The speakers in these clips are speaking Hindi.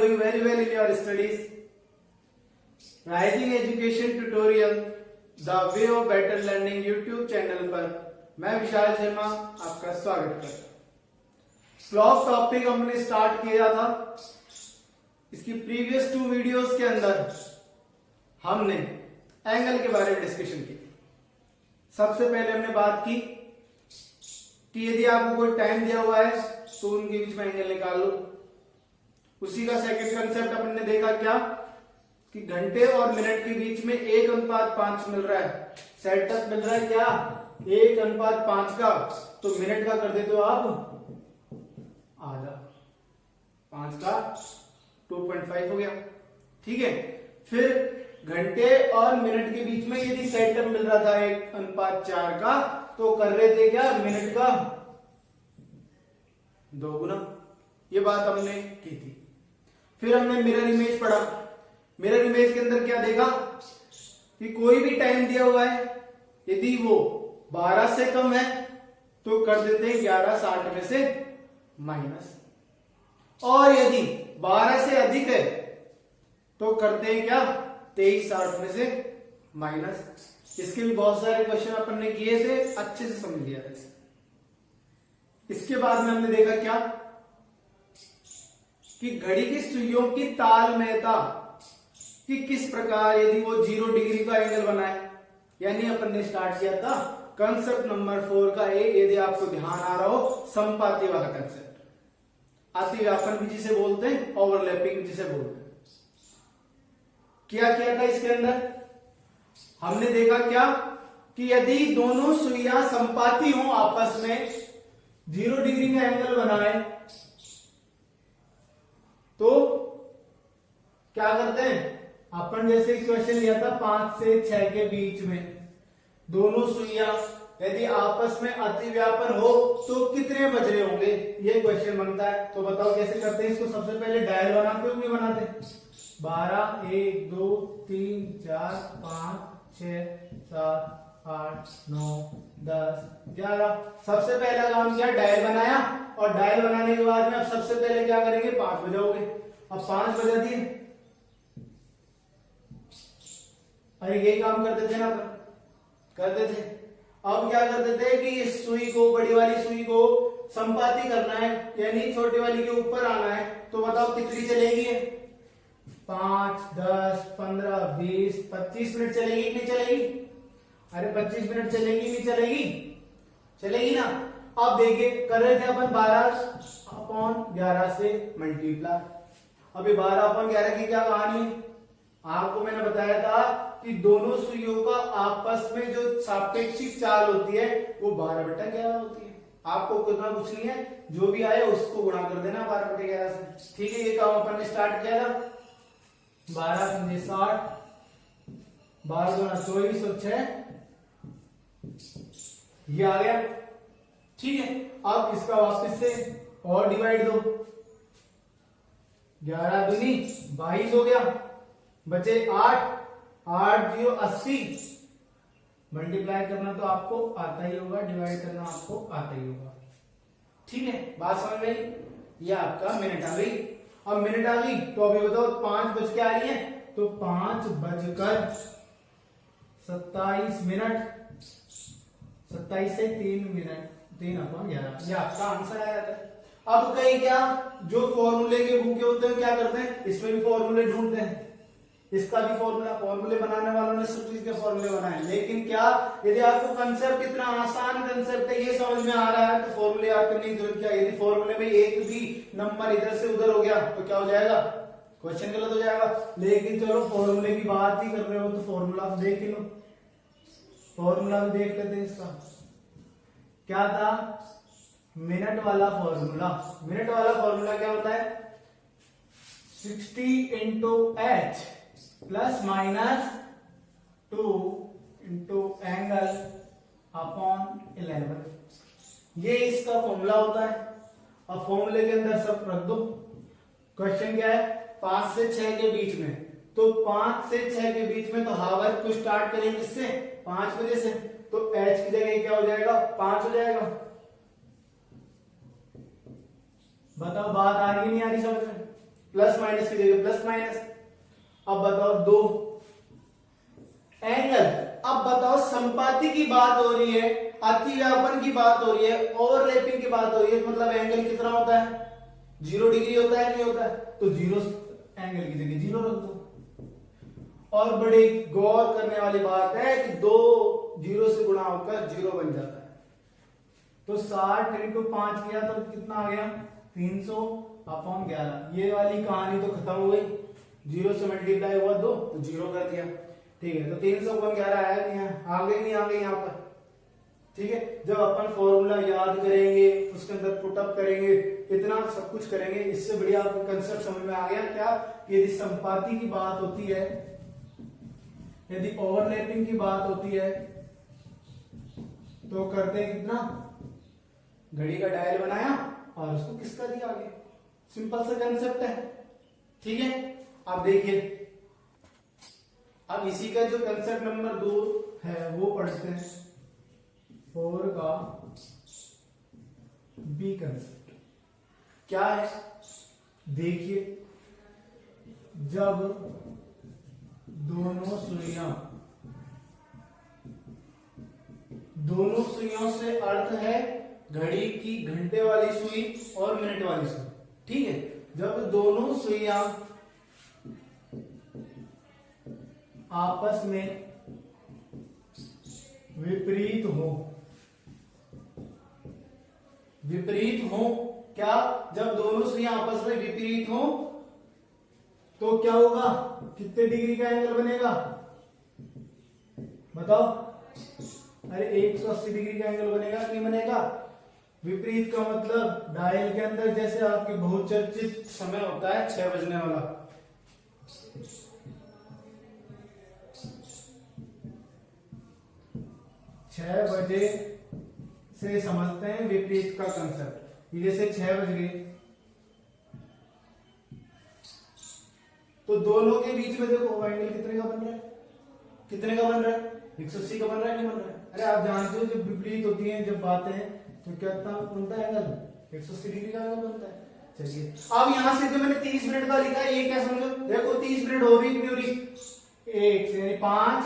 doing very well in your studies. Rising Education Tutorial, The Way of Better Learning YouTube channel पर मैं विशाल शर्मा आपका स्वागत करता हूँ। क्लॉक टॉपिक हमने स्टार्ट किया था। इसकी प्रीवियस 2 वीडियोस के अंदर हमने एंगल के बारे में डिस्कशन की। सबसे पहले हमने बात की कि यदि आपको कोई टाइम दिया हुआ है तो उनके बीच में एंगल निकाल लो। उसी का सेकंड कंसेप्ट अपन ने देखा क्या कि घंटे और मिनट के बीच में 1:5 मिल रहा है। सेटअप मिल रहा है क्या 1:5 का, तो मिनट का कर देते हो आप आधा, 5 का 2.5 हो गया। ठीक है, फिर घंटे और मिनट के बीच में यदि सेटअप मिल रहा था 1:4 का, तो कर रहे थे क्या मिनट का 2 गुना। ये बात हमने की थी। फिर हमने मिरर इमेज पढ़ा। मिरर इमेज के अंदर क्या देखा कि कोई भी टाइम दिया हुआ है, यदि वो 12 से कम है तो कर देते हैं 11:60 में से माइनस, और यदि 12 से अधिक है तो करते हैं क्या 23:60 में से माइनस। इसके भी बहुत सारे क्वेश्चन अपन ने किए थे, अच्छे से समझ लिया था इसे। इसके बाद में हमने देखा क्या कि घड़ी की सुइयों की तालमेयता कि किस प्रकार यदि वो 0 डिग्री का एंगल बनाए, यानी अपन ने स्टार्ट किया था कंसेप्ट नंबर 4 का यदि आपको ध्यान आ रहा हो, संपाती वाला कंसेप्ट। अतिव्यापन भी जिसे बोलते हैं, ओवरलैपिंग जिसे बोलते हैं। क्या किया था इसके अंदर हमने देखा क्या कि यदि दोनों सुइयां संपाती हो आपस में, 0 डिग्री का एंगल बनाए, तो क्या करते हैं अपन, जैसे क्वेश्चन लिया था 5 से 6 के बीच में दोनों सुइयां यदि आपस में अतिव्यापन हो तो कितने बज रहे होंगे, ये क्वेश्चन बनता है। तो बताओ कैसे करते हैं इसको। सबसे पहले डायल बनाते हुए बनाते हैं 12 1 2 3 4 5 6 7 8 9 10 11। सबसे पहला काम किया डायल बनाया, और डायल बनाने के बाद में अब सबसे पहले क्या करेंगे 5 बजाओगे। अब 5 बजा दिए, अरे यही काम करते थे ना अपन, करते थे। अब क्या करते थे कि इस सुई को, बड़ी वाली सुई को संपाती करना है, यानी छोटी वाली के ऊपर आना है। तो बताओ कितनी चलेगी 5 10 15 20 25 मिनट चलेगी कि नहीं चलेगी? अरे 25 मिनट चलेगी नहीं चलेगी? चलेगी ना। अब देखिए कर रहे थे अपन 12/11 से मल्टीप्लाई। अभी 12/11 की क्या कहानी है, आपको मैंने बताया था कि दोनों सुइयों का आपस में जो सापेक्षिक चाल होती है वो 12/11 होती है। आपको करना कुछ नहीं है, जो भी आए उसको गुणा कर देना 12/11 से। ठीक है, ये काम अपन ने स्टार्ट किया था। 12 × 60, 12 × 24 और 6 ये आ गया। ठीक है, अब इसका वापस से और डिवाइड दो, 11 दूनी 22 हो गया, बचे 8 8 0 80। मल्टीप्लाई करना तो आपको आता ही होगा, डिवाइड करना आपको आता ही होगा। ठीक है, बात समझ में आई। ये आपका मिनट आ गई। अब मिनट आ गई तो अभी बताओ 5 बज के आ रही है, तो 5 बजकर 27 मिनट, 27 से 3 मिनट, 3/11 ये आपका आंसर आया था। अब कहीं क्या जो फॉर्मूले के भूखे होते हैं क्या करते हैं, इसमें भी फॉर्मूले ढूंढते हैं। इसका भी फॉर्मूले बनाने वालों ने सब चीज के फॉर्मूले बनाए, लेकिन क्या यदि आपको कंसेप्ट इतना आसान कंसेप्ट है ये समझ में आ रहा है तो फॉर्मूले याद करने की जरूरत क्या है। यदि फॉर्मूले में एक भी नंबर इधर से उधर हो गया तो क्या हो जाएगा, क्वेश्चन गलत हो जाएगा। लेकिन चलो फॉर्मूले की बात ही कर रहे हो तो फॉर्मूला देख ही लो, फॉर्मूला भी देख लेते हैं। इसका क्या था, मिनट वाला फॉर्मूला। मिनट वाला फॉर्मूला क्या होता है, 60 × h plus minus 2 × angle upon 11। ये इसका फॉर्मूला होता है। अब फॉर्मूले के अंदर सब रख दो। क्वेश्चन क्या है 5 से 6 के बीच में, तो 5 से 6 के बीच में तो हावर को स्टार्ट करेंगे किससे, 5 बजे से, तो h की जगह क्या हो जाएगा 5 हो जाएगा। बताओ बात आ रही नहीं आ रही समझ में? प्लस माइनस की जगह प्लस माइनस। अब बताओ दो एंगल, अब बताओ संपाती की बात हो रही है, अतिव्यापन की बात हो रही है, ओवरलैपिंग की बात हो रही है, मतलब एंगल कितना होता है 0 डिग्री होता है, नहीं होता है, तो 0 एंगल की जगह 0 रख दो। और बड़ी गौर करने वाली बात है कि 2 0 से गुणा होकर 0 बन जाता है, तो 60 इंटू 5 किया तो कितना आ गया 300/11। ये वाली कहानी तो खत्म हो गई, 0 से मल्टीप्लाई हुआ 2 तो 0 कर दिया, ठीक है। तो 300/11 आया नहीं है, आ गई नहीं आ गई यहाँ पर, ठीक है। जब अपन फॉर्मूला याद करेंगे, उसके अंदर पुटअप करेंगे, इतना सब कुछ करेंगे, इससे बढ़िया आपको कंसेप्ट समझ में आ गया क्या, यदि संपाती की बात होती है, यदि ओवरलैपिंग की बात होती है, तो करते हैं कितना, घड़ी का डायल बनाया और उसको किसका दिया आगे, सिंपल सा कंसेप्ट है, ठीक है। अब देखिए, अब इसी का जो कंसेप्ट नंबर 2 है वो पढ़ते हैं, 4 का बी कंसेप्ट क्या है। देखिए, जब दोनों सुइयों से अर्थ है घड़ी की घंटे वाली सुई और मिनट वाली सुई, ठीक है। जब दोनों सुइयां आपस में विपरीत हो, क्या, जब दोनों सुइयां आपस में विपरीत हो तो क्या होगा, कितने डिग्री का एंगल बनेगा बताओ, अरे 180 डिग्री का एंगल बनेगा कि नहीं बनेगा। विपरीत का मतलब डायल के अंदर जैसे आपके बहुचर्चित समय होता है 6 बजने वाला, छह बजे से समझते हैं विपरीत का कंसेप्ट। जैसे 6 बज गए तो दोनों के बीच में देखो एंगल कितने का बन रहा है, 180 का बन रहा है, नहीं बन रहा है। अरे आप जानते हो जब विपरीत होती हैं जब बातें हैं तो क्या बनता है एंगल 180 डिग्री का एंगल बनता है। चलिए, अब यहां से जो मैंने 30 मिनट का लिखा है ये क्या समझो, देखो 30 मिनट हो रही नहीं हो रही, 1 से 5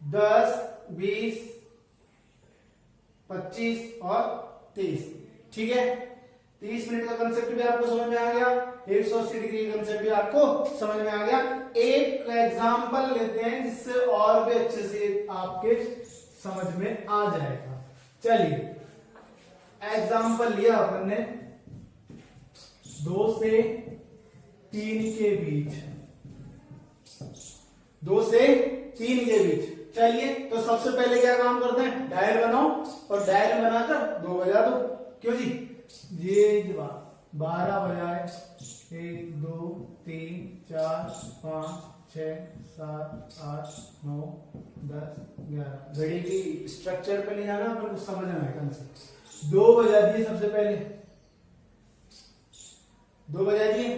10 20 25 और 30, ठीक है। 30 मिनट का कंसेप्ट भी आपको समझ में आ गया, 180 डिग्री का कंसेप्ट भी आपको समझ में आ गया। एक एग्जांपल लेते हैं जिससे और भी अच्छे से आपके समझ में आ जाएगा। चलिए, एग्जांपल लिया अपन ने 2 से 3 के बीच, 2 से 3 के बीच। चलिए, तो सबसे पहले क्या काम करते हैं, डायल बनाओ और डायल बनाकर 2 बजा दो। क्यों जी, ये 12 बजाए 1 2 3 4 5 6 7 8 9 10 11। घड़ी की स्ट्रक्चर पे नहीं जाना, अपन को समझना है कंसेप्ट। 2 बजा दिए, सबसे पहले 2 बजा दिए।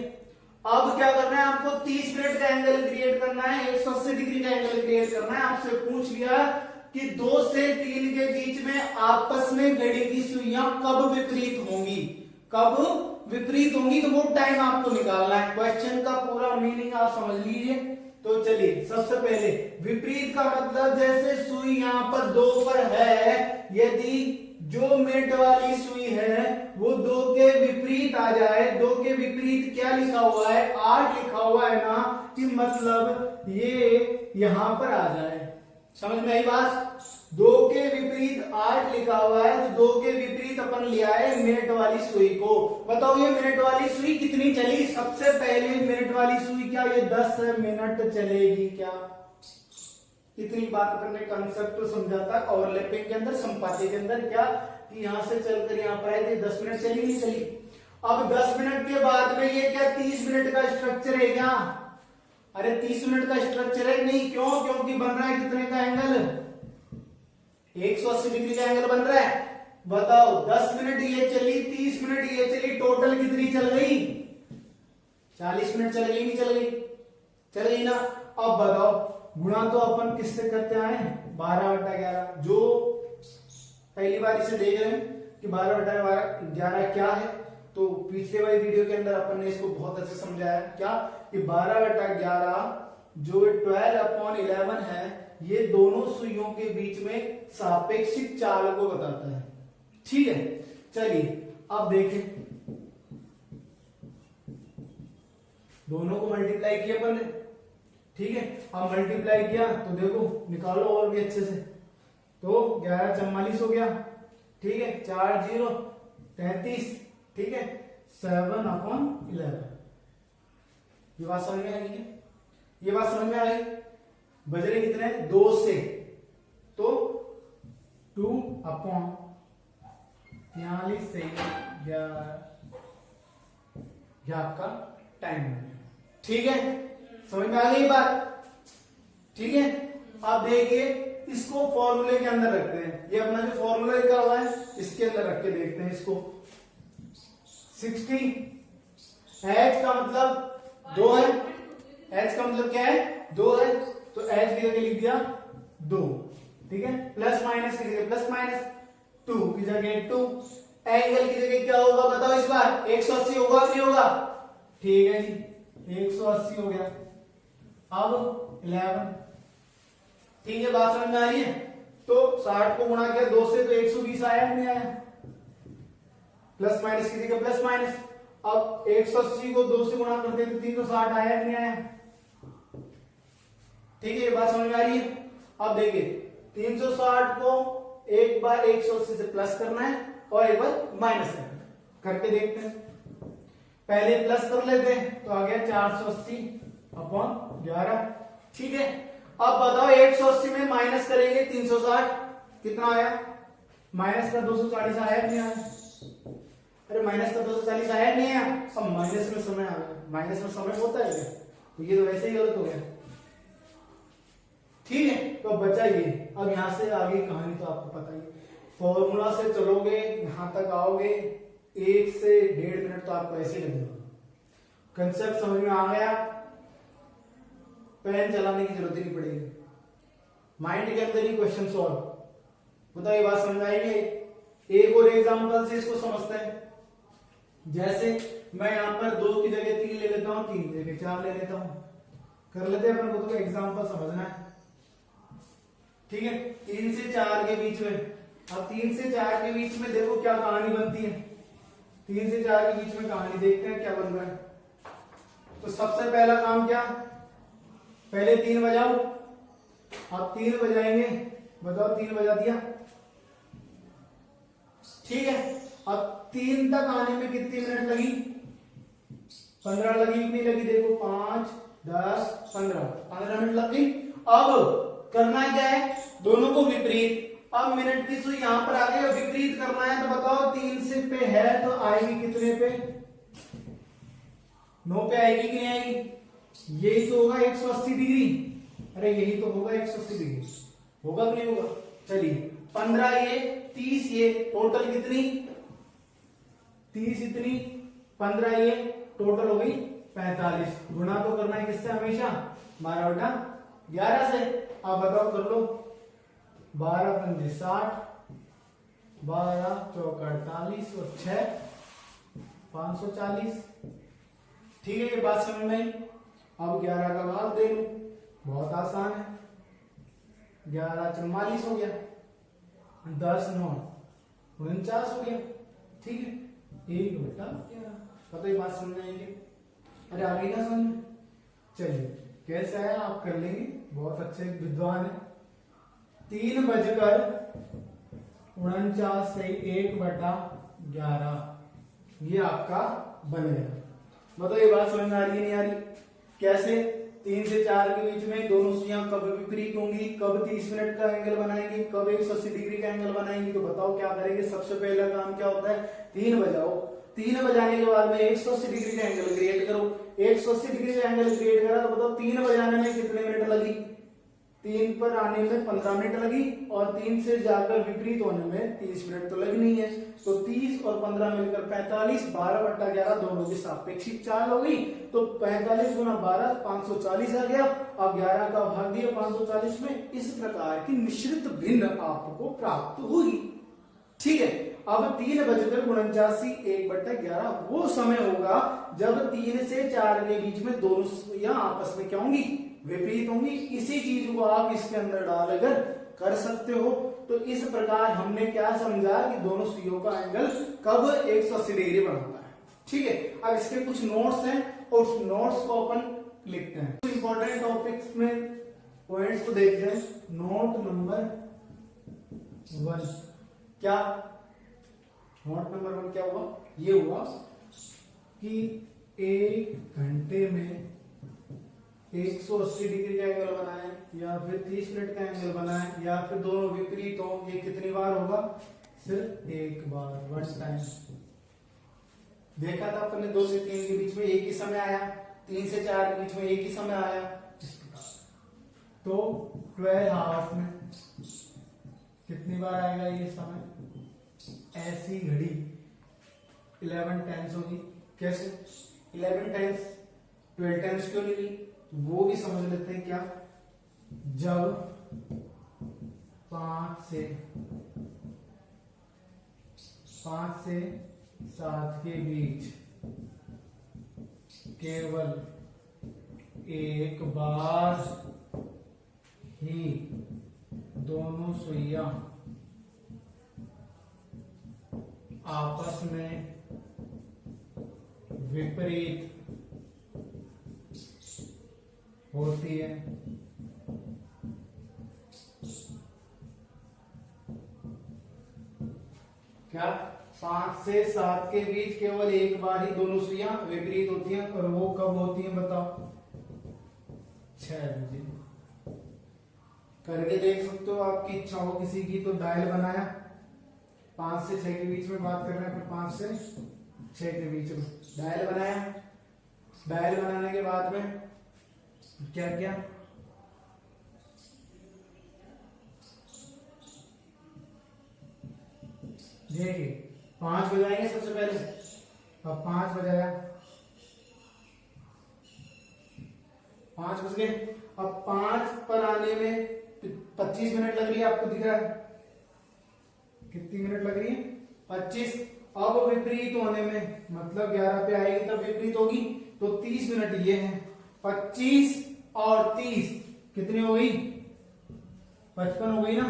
अब क्या करना है आपको, 30 मिनट का एंगल क्रिएट करना है, 180 डिग्री का एंगल क्रिएट करना है। आपसे पूछ लिया कि 2 से 3 के बीच में आपस में घड़ी की सुइयां कब विपरीत होंगी, कब विपरीत होंगी, तो वो टाइम आपको निकालना है। क्वेश्चन का पूरा मीनिंग आप समझ लीजिए। तो चलिए, सबसे पहले विपरीत का मतलब जैसे सुई यहां पर 2 पर है, यदि जो मिनट वाली सुई है वो 2 के विपरीत आ जाए, 2 के विपरीत क्या लिखा हुआ है, 8 लिखा हुआ है ना, कि मतलब ये यहां पर आ जाए। समझ में आई बात, 2 के विपरीत 8 लिखा हुआ है, तो 2 के विपरीत अपन लिया है मिनट वाली सुई को। बताओ ये मिनट वाली सुई कितनी चली, सबसे पहले मिनट वाली सुई क्या ये 10 मिनट चलेगी क्या, इतनी बात करने कंसेप्ट तो समझा था। ओवरलैपिंग के अंदर, संपाती के अंदर क्या कि यहां से चलकर यहां पर आए थे, 10 मिनट चली नहीं चली। अब 10 मिनट के बाद में ये क्या 30 मिनट का स्ट्रक्चर है क्या, अरे 30 मिनट का स्ट्रक्चर है नहीं, क्यों, क्योंकि बन रहा है कितने का एंगल, 180 डिग्री का एंगल बन रहा है। बताओ 10 मिनट ये चली, 30 मिनट ये चली, टोटल कितनी चल गई, 40 मिनट चल गई, नहीं चल गई, चल गई ना। अब बताओ गुणा तो अपन किससे करते आए हैं, 12/11। जो पहली बार इसे देख रहे हैं कि 12/11 क्या है, तो पिछले वाली वीडियो के अंदर अपन ने इसको बहुत अच्छे समझाया क्या कि 12/11 जो 12/11 है ये दोनों सुइयों के बीच में सापेक्षिक चाल को बताता है। ठीक है, चलिए अब देखें, दोनों को मल्टीप्लाई किया अपन ने। ठीक है, अब मल्टीप्लाई किया तो देखो निकालो और भी अच्छे से, तो 11 44 हो गया। ठीक है, 4 0 33। ठीक है, 7/11। ये बात समझ में आई है? ये बात समझ में आई? बज रहे कितने 2 से, तो 2/43 से 11 आपका टाइम है। ठीक है, समझ में आ गई बात? ठीक है, अब देखिए इसको फॉर्मूले के अंदर रखते हैं। ये अपना जो फॉर्मूला लिखा हुआ है इसके अंदर रख के देखते हैं इसको। 60 h का मतलब 2 है, h का मतलब क्या है 2 है, तो h की जगह लिख दिया 2। ठीक है, प्लस माइनस की जगह प्लस माइनस, 2 की जगह 2। एंगल की जगह क्या होगा बताओ इस बार? 180 होगा कि नहीं होगा? ठीक है जी, 180 हो गया। अब 11। ठीक है, बात समझ में आ रही है? तो 60 को गुणा किया 2 से तो 120 आया नहीं आया? प्लस माइनस की जगह प्लस माइनस। अब 180 को 2 से गुणा करते तो 360 आया नहीं आया? ठीक है, ये बात समझ में आ रही है? अब देखिए 360 को एक बार 180 से प्लस करना है और एक बार माइनस करना है। करके देखते हैं, पहले प्लस कर लेते हैं तो आ गया 480/11। ठीक है, अब बताओ 180 में माइनस करेंगे 360 कितना आया? माइनस का 240 आया नहीं आया? अरे माइनस का 240 आया नहीं आया? अब माइनस में समय आ गया। माइनस में समय होता है क्या? तो ये तो वैसे ही गलत हो गया। ठीक है, तो अब बचा ये। अब यहां से आगे कहानी तो आपको पता ही, फॉर्मूला से चलोगे यहां तक आओगे 1 से 1.5 मिनट तो आपको ऐसे ही लगेगा। कंसेप्ट समझ में आ गया? पेन चलाने की जरूरत ही नहीं पड़ेगी, माइंड के अंदर ही क्वेश्चन सॉल्व। बताओ ये बात समझ में आएगी? एक और एग्जांपल से इसको समझते हैं। जैसे मैं यहां पर 2 की जगह 3 ले लेता हूं, 3 की जगह 4 ले लेता हूं। कर लेते हैं अपन को, तो एग्जांपल समझना है। ठीक है, 3 से 4 के बीच में, अब 3 से 4 के बीच में देखो क्या कहानी बनती है। 3 से 4 के बीच में कहानी देखते हैं क्या बन रहा है। तो सबसे पहला काम क्या, पहले 3 बजाओ। अब 3 बजाएंगे, बताओ 3 बजा दिया। ठीक है, अब 3 तक आने में कितनी मिनट लगी? 15 लगी कि नहीं लगी? देखो 5 10 15 मिनट लग गई। अब करना क्या है, दोनों को विपरीत। अब मिनट की सुई यहां पर आ गई और विपरीत करना है, तो बताओ 3 से पे है तो आएगी कितने पे? 9 पे आएगी कि नहीं आएगी? यही तो होगा 180 डिग्री। अरे यही तो होगा 180 डिग्री, होगा कि नहीं होगा? चलिए 15 ये 30 ये टोटल कितनी? 30 इतनी, 15 ये टोटल हो गई 45। गुणा तो करना है किससे हमेशा? 12/11 से। अब बताओ कर लो, 12 पंजे 60, 12 चौका 48 और 6 540। ठीक है, ये बात समझ में आई? अब 11 का भाग दे लो, बहुत आसान है। 11 44 हो गया, 10 9 49 हो गया। ठीक है, 1/11। पता ही बात समझ में आएगी? अरे आ गई ना समझ में? चलिए कैसा है, आप कर लेंगे, बहुत अच्छे विद्वान है। 3:49 से 1/11 ये आपका बन गया। बताओ ये बात समझ में आ रही है नहीं आ रही? कैसे? 3 से 4 के बीच में दोनों सुइयां कब विपरीत होंगी, कब 30 मिनट का एंगल बनाएंगी, कब 180 डिग्री का एंगल बनाएंगी। तो बताओ क्या करेंगे? सबसे पहला काम क्या होता है? 3 बजाओ। 3 बजाने के बाद में 180 डिग्री का एंगल क्रिएट करो। 180 डिग्री का एंगल क्रिएट करा तो बताओ 3 बजाने में कितने मिनट लगी? 3 पर आने में 15 मिनट लगी और 3 से जाकर विपरीत होने में 30 मिनट तो लगनी है। तो 30 और 15 मिलकर 45, 12/11 दोनों की सापेक्षिक चाल हो गई। तो 45 गुना 12 540 आ गया। अब 11 का भाग दिया 540 में। इस प्रकार की मिश्रित भिन्न आपको प्राप्त होगी। ठीक है, अब 3:49 1/11 वो समय होगा जब 3 से 4 के बीच में दोनों सुइयां आपस में क्या होंगी, विपरीत होंगी। इसी चीज को आप इसके अंदर डालकर कर सकते हो। तो इस प्रकार हमने क्या समझा कि दोनों सुइयों का एंगल कब 180 डिग्री बनाता है। ठीक है, अब इसके कुछ नोट्स हैं और उस नोट्स को अपन लिखते हैं। तो इंपॉर्टेंट टॉपिक्स में पॉइंट्स को देखते हैं। नोट नंबर 1 क्या, नोट नंबर 1 क्या हुआ, ये हुआ कि 1 घंटे में 180 डिग्री का एंगल बनाए या फिर 30 मिनट का एंगल बनाए या फिर दोनों विपरीत हो, ये कितनी बार होगा, सिर्फ एक बार, 1 टाइम। देखा था अपने 2 से 3 के बीच में एक ही समय आया, 3 से 4 के बीच में एक ही समय आया, इस प्रकार। तो 12 आवर्स में कितनी बार आएगा ये समय, ऐसी घड़ी 11 टाइम्स होगी। कैसे 11 टाइम्स, 12 टाइम्स क्यों नहीं ली, वो भी समझ लेते हैं। क्या, जब 5 से 7 के बीच केवल एक बार ही दोनों सुइयां आपस में विपरीत होती है, क्या 5 से 7 के बीच केवल एक बार ही दोनों सुइयां विपरीत होती हैं, और वो कब होती हैं बताओ, 6 बजे। करके देख सकते हो, आपकी इच्छा हो किसी की तो डायल बनाया, 5 से 6 के बीच में बात कर रहे हैं, 5 से 6 के बीच में डायल बनाया। डायल बनाने के बाद में क्या किया, देखिए 5 बजाएंगे सबसे पहले। अब 5 बजाया, 5 बज गए। अब 5 पर आने में 25 मिनट लग रही है, आपको दिख रहा है कितनी मिनट लग रही है, 25। अब विपरीत होने में मतलब 11 पे आएगी तब विपरीत होगी, तो 30 मिनट ये है। 25 और 30 कितनी हो गई, 55 हो गई ना,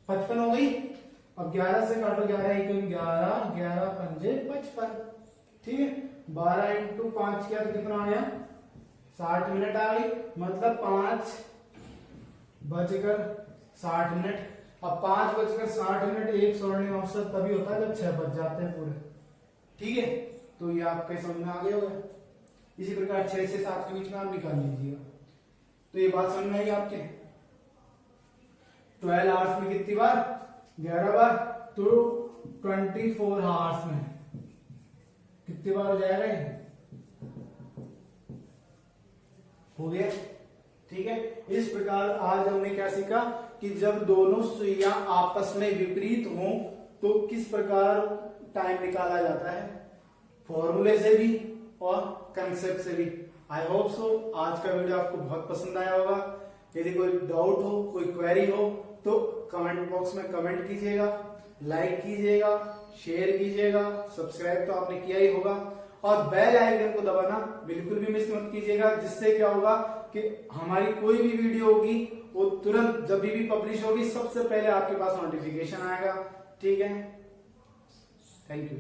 55 हो गई। अब 11 से काटो, 11 1 11, 11 पंजे 55। ठीक है, 12 इंटू 5 किया तो कितना आ गया, 60 मिनट आ गई। मतलब 5:60। अब 5:60 एक स्वर्णिम अवसर तभी होता है जब 6 बज जाते हैं पूरे। ठीक है, तो ये आपके समझ में आ गया होगा। इसी प्रकार 6 से 7 के बीच में आप निकाल लीजिएगा। तो ये बात समझ में आई आपके। 12 आवर्स में कितनी बार, 11 बार। तो 24 आवर्स में कितनी बार हो जाएगा ये, हो गया। ठीक है, इस प्रकार आज हमने क्या सीखा कि जब दोनों सुइयां आपस में विपरीत हों तो किस प्रकार टाइम निकाला जाता है, फॉर्मूले से भी और कंसेप्ट से भी। आई होप सो आज का वीडियो आपको बहुत पसंद आया होगा। यदि कोई डाउट हो, कोई क्वेरी हो तो कमेंट बॉक्स में कमेंट कीजिएगा, लाइक कीजिएगा, शेयर कीजिएगा, सब्सक्राइब तो आपने किया ही होगा, और बेल आइकन को दबाना बिल्कुल भी मिस मत कीजिएगा। जिससे क्या होगा कि हमारी कोई भी वीडियो होगी वो तुरंत जब भी पब्लिश होगी सबसे पहले आपके पास नोटिफिकेशन आएगा। ठीक है, थैंक यू।